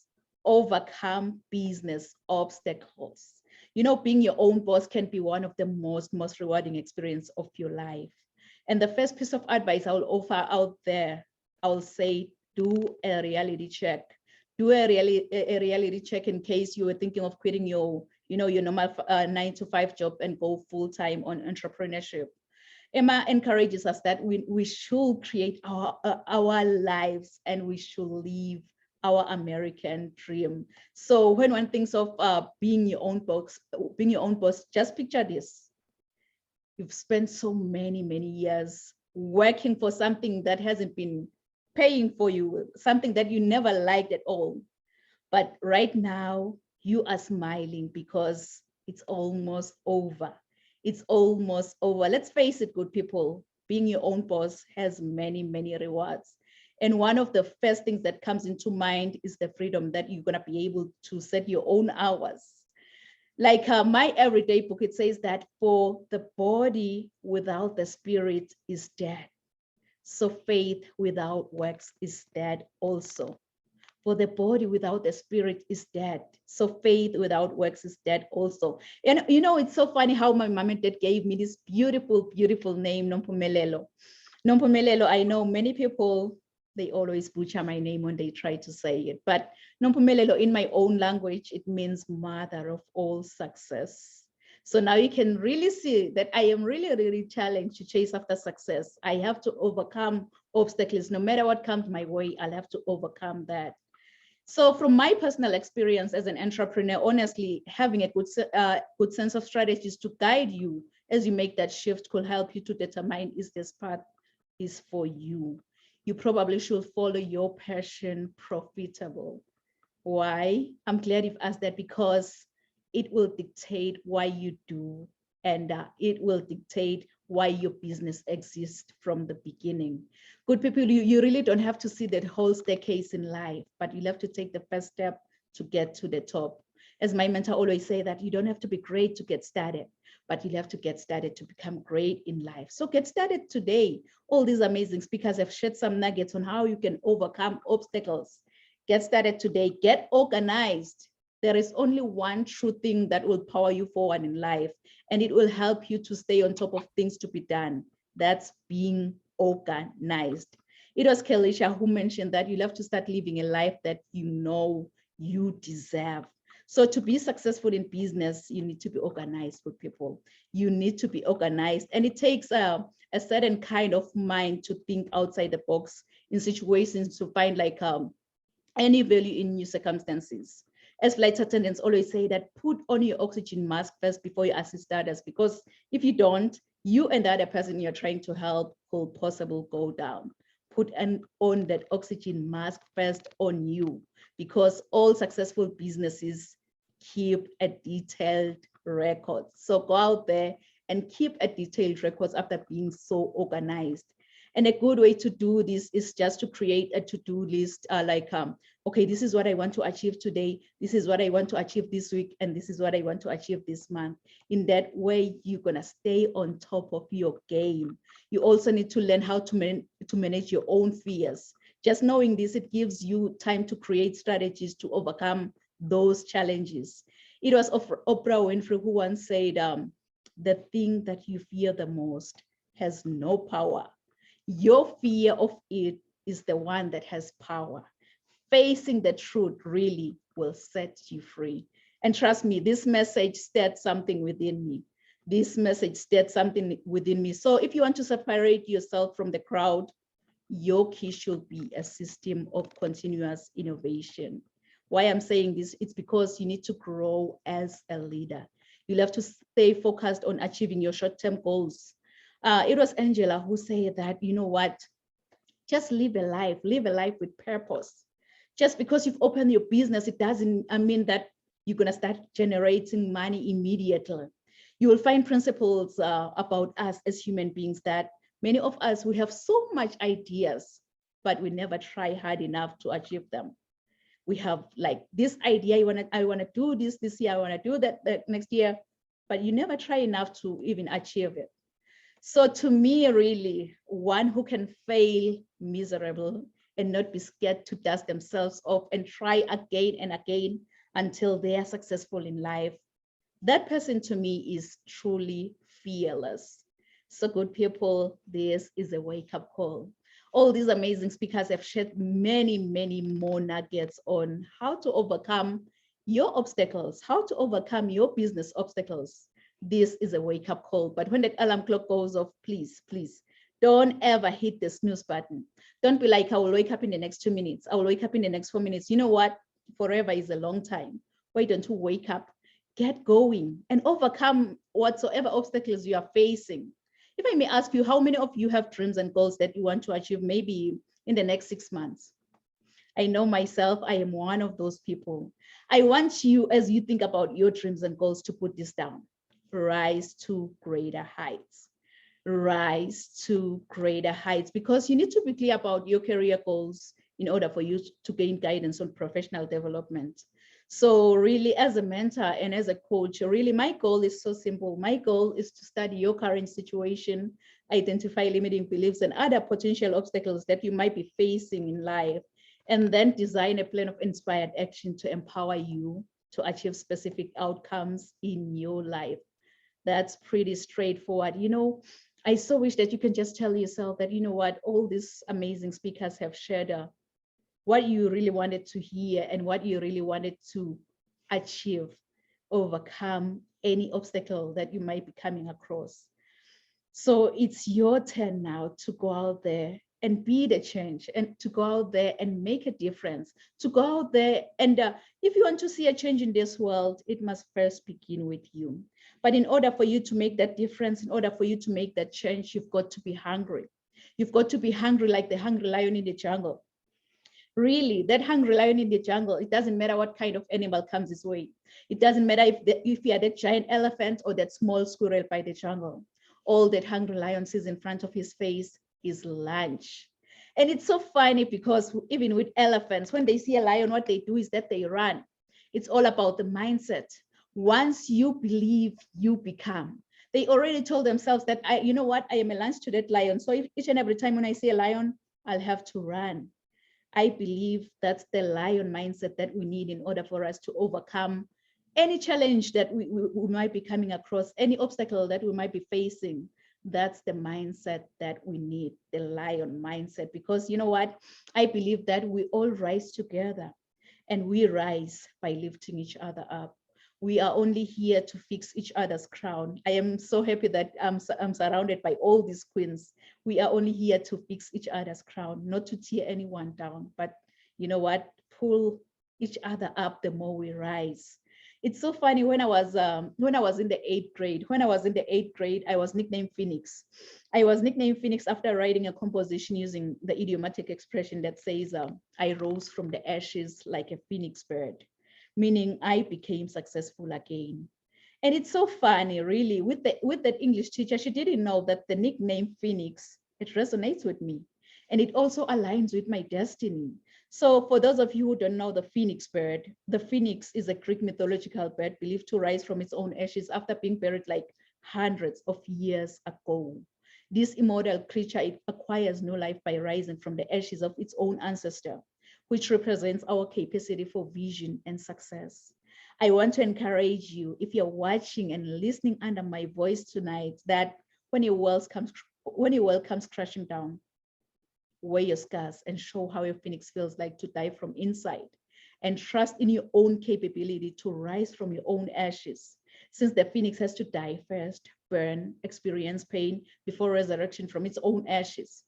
Overcome business obstacles. You know, being your own boss can be one of the most rewarding experience of your life. And the first piece of advice I will offer out there, I will say, do a reality check. Do a reality check in case you were thinking of quitting your normal 9-to-5 job and go full-time on entrepreneurship. Emma encourages us that we should create our lives and we should live our American dream. So when one thinks of being your own boss, just picture this. You've spent so many years working for something that hasn't been paying for you, something that you never liked at all. But right now, you are smiling because it's almost over. It's almost over. Let's face it, good people, being your own boss has many rewards. And one of the first things that comes into mind is the freedom that you're going to be able to set your own hours. Like my everyday book, it says that for the body without the spirit is dead. So faith without works is dead also. For the body without the spirit is dead. So faith without works is dead also. And you know, it's so funny how my mom and dad gave me this beautiful, beautiful name, Nompumelelo. Nompumelelo, I know many people, they always butcher my name when they try to say it, but Nompumelelo in my own language, it means mother of all success. So now you can really see that I am really, really challenged to chase after success. I have to overcome obstacles. No matter what comes my way, I'll have to overcome that. So from my personal experience as an entrepreneur, honestly, having a good sense of strategies to guide you as you make that shift could help you to determine is this path is for you. You probably should follow your passion profitable. Why? I'm glad you've asked that, because it will dictate why you do, and it will dictate why your business exists from the beginning. Good people, you really don't have to see that whole staircase in life, but you'll have to take the first step to get to the top. As my mentor always say, that you don't have to be great to get started, but you'll have to get started to become great in life. So get started today. All these amazing speakers have shared some nuggets on how you can overcome obstacles. Get started today, get organized. There is only one true thing that will power you forward in life, and it will help you to stay on top of things to be done. That's being organized. It was Kelisha who mentioned that you'll have to start living a life that you know you deserve. So to be successful in business, you need to be organized with people. You need to be organized, and it takes a certain kind of mind to think outside the box in situations to find like any value in new circumstances. As flight attendants always say, that put on your oxygen mask first before you assist others, because if you don't, you and the other person you're trying to help will possibly go down. Put on that oxygen mask first on you, because all successful businesses keep a detailed record. So go out there and keep a detailed records after being so organized. And a good way to do this is just to create a to-do list, okay, this is what I want to achieve today. This is what I want to achieve this week. And this is what I want to achieve this month. In that way, you're gonna stay on top of your game. You also need to learn how to manage your own fears. Just knowing this, it gives you time to create strategies to overcome those challenges. It was Oprah Winfrey who once said, the thing that you fear the most has no power. Your fear of it is the one that has power. Facing the truth really will set you free. And trust me, this message stirred something within me. This message stirred something within me. So if you want to separate yourself from the crowd, your key should be a system of continuous innovation. Why I'm saying this, it's because you need to grow as a leader. You'll have to stay focused on achieving your short-term goals. It was Angela who said that, you know what, just live a life with purpose. Just because you've opened your business, it doesn't mean that you're gonna start generating money immediately. You will find principles about us as human beings that many of us, we have so much ideas, but we never try hard enough to achieve them. We have like this idea, I wanna do this year, I wanna do that next year, but you never try enough to even achieve it. So to me, really, one who can fail miserable and not be scared to dust themselves off and try again and again until they are successful in life, that person to me is truly fearless. So good people, this is a wake-up call. All these amazing speakers have shared many, many more nuggets on how to overcome your obstacles, how to overcome your business obstacles. This is a wake-up call. But when the alarm clock goes off, please, please, don't ever hit the snooze button. Don't be like, I will wake up in the next 2 minutes. I will wake up in the next 4 minutes. You know what? Forever is a long time. Why don't you wake up, get going, and overcome whatsoever obstacles you are facing? If I may ask you, how many of you have dreams and goals that you want to achieve maybe in the next 6 months? I know myself, I am one of those people. I want you, as you think about your dreams and goals, to put this down. Rise to greater heights. Rise to greater heights, because you need to be clear about your career goals in order for you to gain guidance on professional development. So really, as a mentor and as a coach, really my goal is so simple. My goal is to study your current situation, identify limiting beliefs and other potential obstacles that you might be facing in life, and then design a plan of inspired action to empower you to achieve specific outcomes in your life. That's pretty straightforward. I so wish that you can just tell yourself that, what, all these amazing speakers have shared what you really wanted to hear and what you really wanted to achieve, overcome any obstacle that you might be coming across. So it's your turn now to go out there and be the change, and to go out there and make a difference, to go out there. And if you want to see a change in this world, it must first begin with you. But in order for you to make that difference, in order for you to make that change, you've got to be hungry. You've got to be hungry like the hungry lion in the jungle. Really, that hungry lion in the jungle, it doesn't matter what kind of animal comes his way. It doesn't matter if you are that giant elephant or that small squirrel by the jungle. All that hungry lion sees in front of his face is lunch. And it's so funny because even with elephants, when they see a lion, what they do is that they run. It's all about the mindset. Once you believe, you become. They already told themselves that, I am a lunch to that lion. So if each and every time when I see a lion, I'll have to run. I believe that's the lion mindset that we need in order for us to overcome any challenge that we might be coming across, any obstacle that we might be facing. That's the mindset that we need, the lion mindset. Because you know what? I believe that we all rise together, and we rise by lifting each other up. We are only here to fix each other's crown. I am so happy that I'm surrounded by all these queens. We are only here to fix each other's crown, not to tear anyone down, but you know what? Pull each other up the more we rise. It's so funny, when I was in the 8th grade, I was nicknamed Phoenix. I was nicknamed Phoenix after writing a composition using the idiomatic expression that says, I rose from the ashes like a phoenix bird, meaning I became successful again. And it's so funny, really, with that English teacher, she didn't know that the nickname Phoenix, it resonates with me. And it also aligns with my destiny. So for those of you who don't know the phoenix bird, the phoenix is a Greek mythological bird believed to rise from its own ashes after being buried like hundreds of years ago. This immortal creature, it acquires new life by rising from the ashes of its own ancestor, which represents our capacity for vision and success. I want to encourage you, if you're watching and listening under my voice tonight, that when your world comes crashing down, wear your scars and show how your phoenix feels like to die from inside, and trust in your own capability to rise from your own ashes, since the phoenix has to die first, burn, experience pain before resurrection from its own ashes.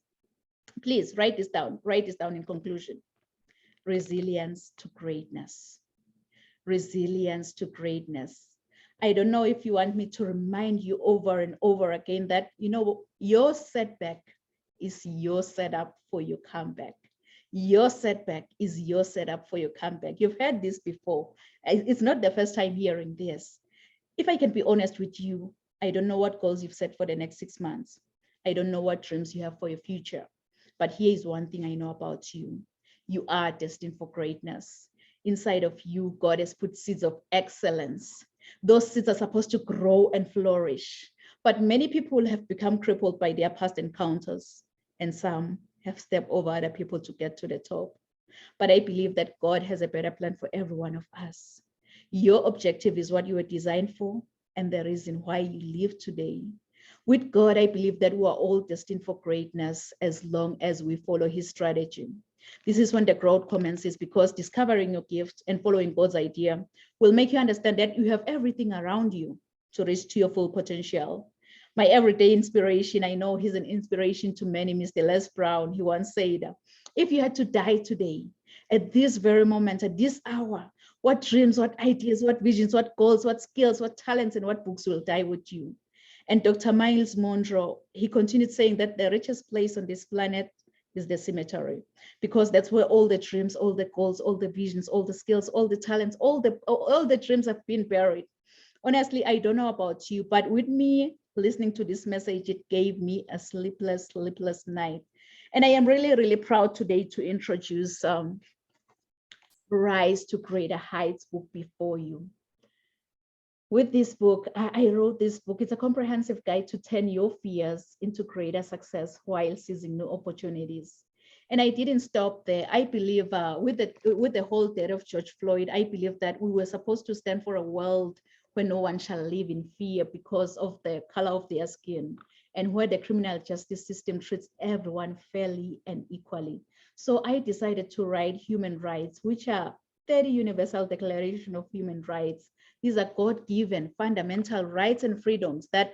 Please write this down in conclusion. Resilience to greatness. Resilience to greatness. I don't know if you want me to remind you over and over again that, your setback is your setup for your comeback. Your setback is your setup for your comeback. You've heard this before. It's not the first time hearing this. If I can be honest with you, I don't know what goals you've set for the next 6 months. I don't know what dreams you have for your future. But here is one thing I know about you. You are destined for greatness. Inside of you, God has put seeds of excellence. Those seeds are supposed to grow and flourish. But many people have become crippled by their past encounters, and some have stepped over other people to get to the top. But I believe that God has a better plan for every one of us. Your objective is what you were designed for, and the reason why you live today. With God, I believe that we are all destined for greatness as long as we follow his strategy. This is when the growth commences, because discovering your gift and following God's idea will make you understand that you have everything around you to reach to your full potential. My everyday inspiration, I know he's an inspiration to many, Mr. Les Brown. He once said, if you had to die today, at this very moment, at this hour, what dreams, what ideas, what visions, what goals, what skills, what talents, and what books will die with you? And Dr. Miles Monroe, he continued saying that the richest place on this planet is the cemetery, because that's where all the dreams, all the goals, all the visions, all the skills, all the talents, all the dreams have been buried. Honestly, I don't know about you, but with me listening to this message, it gave me a sleepless night. And I am really, really proud today to introduce Rise to Greater Heights book before you. With this book, I wrote this book. It's a comprehensive guide to turn your fears into greater success while seizing new opportunities. And I didn't stop there. I believe with the whole death of George Floyd, I believe that we were supposed to stand for a world where no one shall live in fear because of the color of their skin, and where the criminal justice system treats everyone fairly and equally. So I decided to write Human Rights, which are 30 Universal Declaration of Human Rights. These are God-given fundamental rights and freedoms that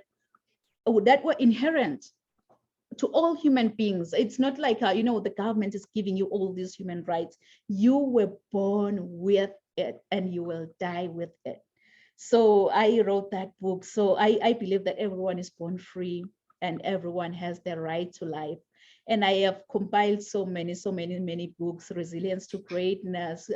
were inherent to all human beings. It's not like, the government is giving you all these human rights. You were born with it and you will die with it. So I wrote that book. So I believe that everyone is born free and everyone has the right to life. And I have compiled so many books: Resilience to Greatness,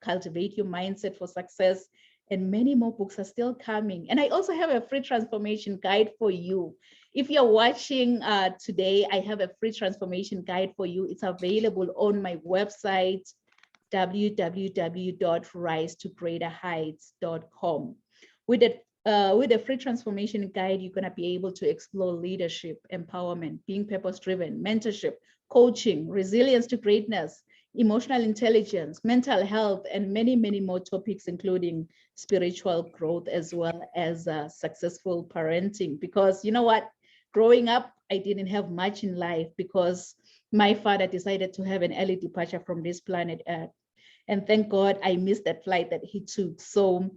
Cultivate Your Mindset for Success, and many more books are still coming. And I also have a free transformation guide for you. If you're watching today, I have a free transformation guide for you. It's available on my website, www.risetogreaterheights.com. With a free transformation guide, you're going to be able to explore leadership, empowerment, being purpose-driven, mentorship, coaching, resilience to greatness, emotional intelligence, mental health, and many more topics, including spiritual growth, as well as successful parenting. Because you know what? Growing up, I didn't have much in life because my father decided to have an early departure from this planet Earth. And thank God I missed that flight that he took. So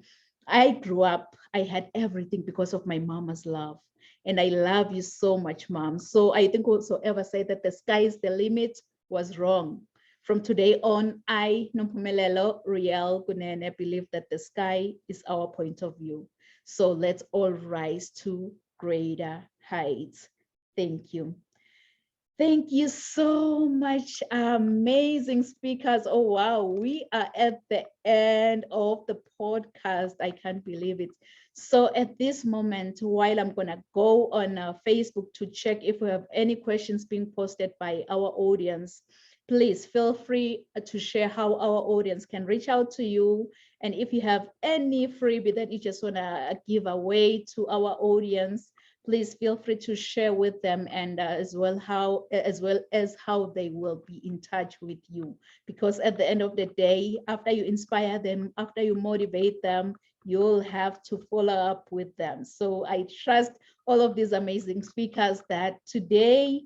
I grew up, I had everything because of my mama's love. And I love you so much, Mom. So I think whosoever said that the sky is the limit was wrong. From today on, I, Nompumelelo Riel Kunene, believe that the sky is our point of view. So let's all rise to greater heights. Thank you. Thank you so much, amazing speakers. Oh, wow, we are at the end of the podcast. I can't believe it. So at this moment, while I'm gonna go on Facebook to check if we have any questions being posted by our audience, please feel free to share how our audience can reach out to you. And if you have any freebie that you just wanna give away to our audience, please feel free to share with them, and as well as how they will be in touch with you. Because at the end of the day, after you inspire them, after you motivate them, you'll have to follow up with them. So I trust all of these amazing speakers that today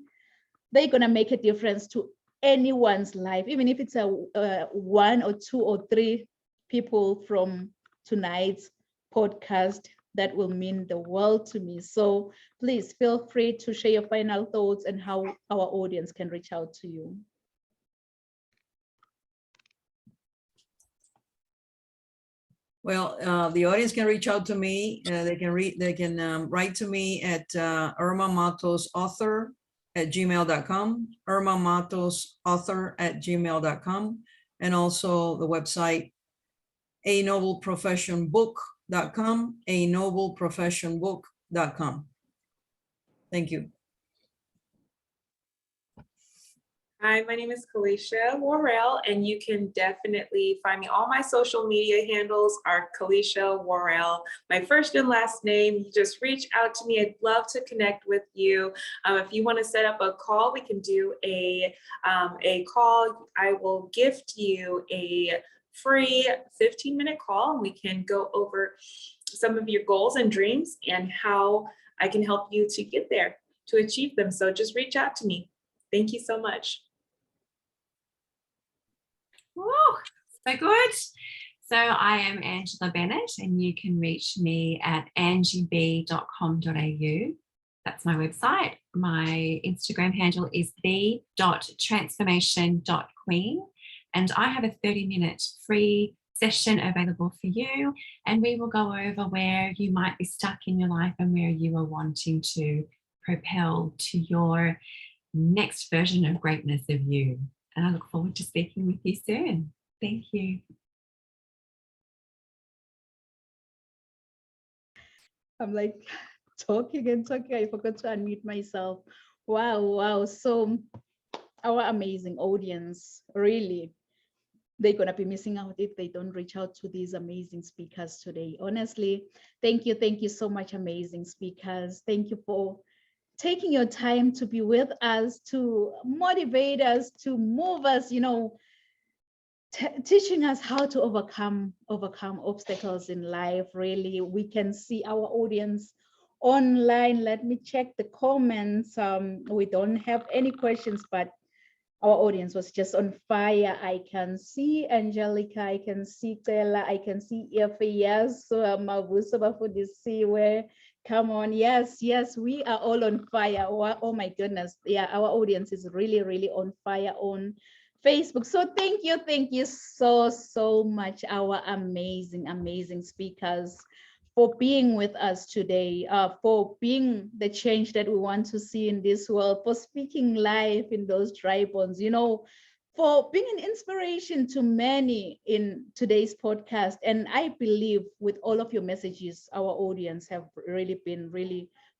they're gonna make a difference to anyone's life, even if it's a 1 or 2 or 3 people from tonight's podcast. That will mean the world to me. So please feel free to share your final thoughts and how our audience can reach out to you. Well, the audience can reach out to me. They can write to me at irmamatosauthor@gmail.com, irmamatosauthor@gmail.com, and also the website anobleprofessionbook.com, anobleprofessionbook.com. Thank you. Hi, my name is Kalisha Warrell, and you can definitely find me. All my social media handles are Kalisha Warrell, my first and last name. You just reach out to me. I'd love to connect with you. If you want to set up a call, we can do a call. I will gift you a free 15-minute call, and we can go over some of your goals and dreams and how I can help you to get there, to achieve them. So just reach out to me. Thank you so much. Woo, so good. So I am Angela Bennett, and you can reach me at angieb.com.au. That's my website. My Instagram handle is the.transformation.queen. And I have a 30-minute free session available for you. And we will go over where you might be stuck in your life and where you are wanting to propel to your next version of greatness of you. And I look forward to speaking with you soon. Thank you. I'm like talking and talking. I forgot to unmute myself. Wow. So our amazing audience, really, they're going to be missing out if they don't reach out to these amazing speakers today. Honestly, thank you so much, amazing speakers. Thank you for taking your time to be with us, to motivate us, to move us, teaching us how to overcome obstacles in life. Really, we can see our audience online. Let me check the comments. We don't have any questions, but our audience was just on fire. I can see Angelica, I can see Stella, I can see Yes, so Mabuso Bafudisi, where come on, yes, we are all on fire. Oh my goodness, yeah, our audience is really on fire on Facebook. So thank you so much, our amazing speakers, for being with us today, for being the change that we want to see in this world, for speaking life in those dry bones, for being an inspiration to many in today's podcast. And I believe with all of your messages, our audience have really been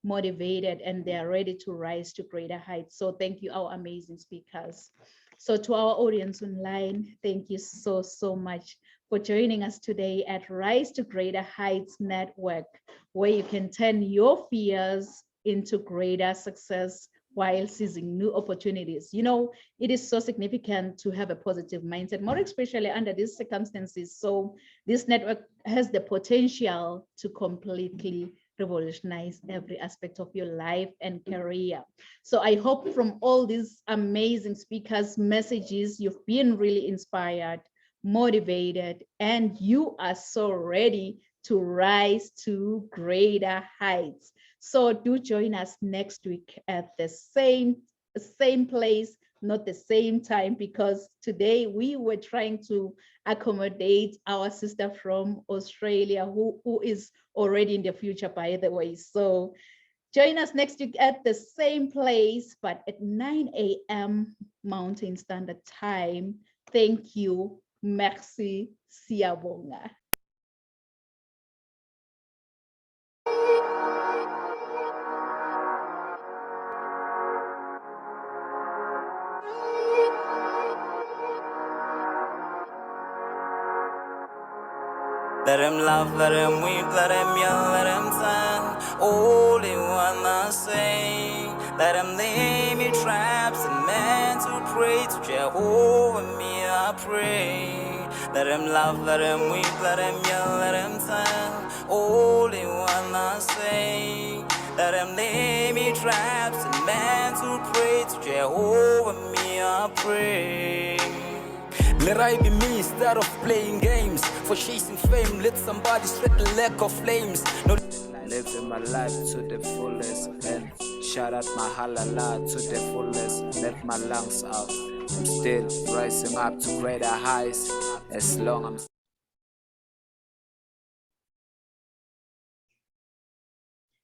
motivated, and they are ready to rise to greater heights. So thank you, our amazing speakers. So to our audience online, thank you so much for joining us today at Rise to Greater Heights Network, where you can turn your fears into greater success while seizing new opportunities. It is so significant to have a positive mindset, more especially under these circumstances. So this network has the potential to completely revolutionize every aspect of your life and career. So I hope from all these amazing speakers' messages, you've been really inspired, motivated, and you are so ready to rise to greater heights. So do join us next week at the same place, not the same time, because today we were trying to accommodate our sister from Australia who is already in the future, by the way. So join us next week at the same place, but at 9 a.m. Mountain Standard Time. Thank you. Merci. Siyabonga. Let him laugh, let him weep, let him yell, let him sing. All they wanna say. Let him lay me traps and men to pray to Jehovah, me I pray. Let him laugh, let him weep, let him yell, let him sing. All they wanna say. Let him lay me traps and men to pray to Jehovah, me I pray. Let I be me instead of playing games. For chasing fame, let somebody spread the lack of flames. No, living my life to the fullest and shout out my halala to the fullest. Let my lungs out. I'm still rising up to greater heights as long as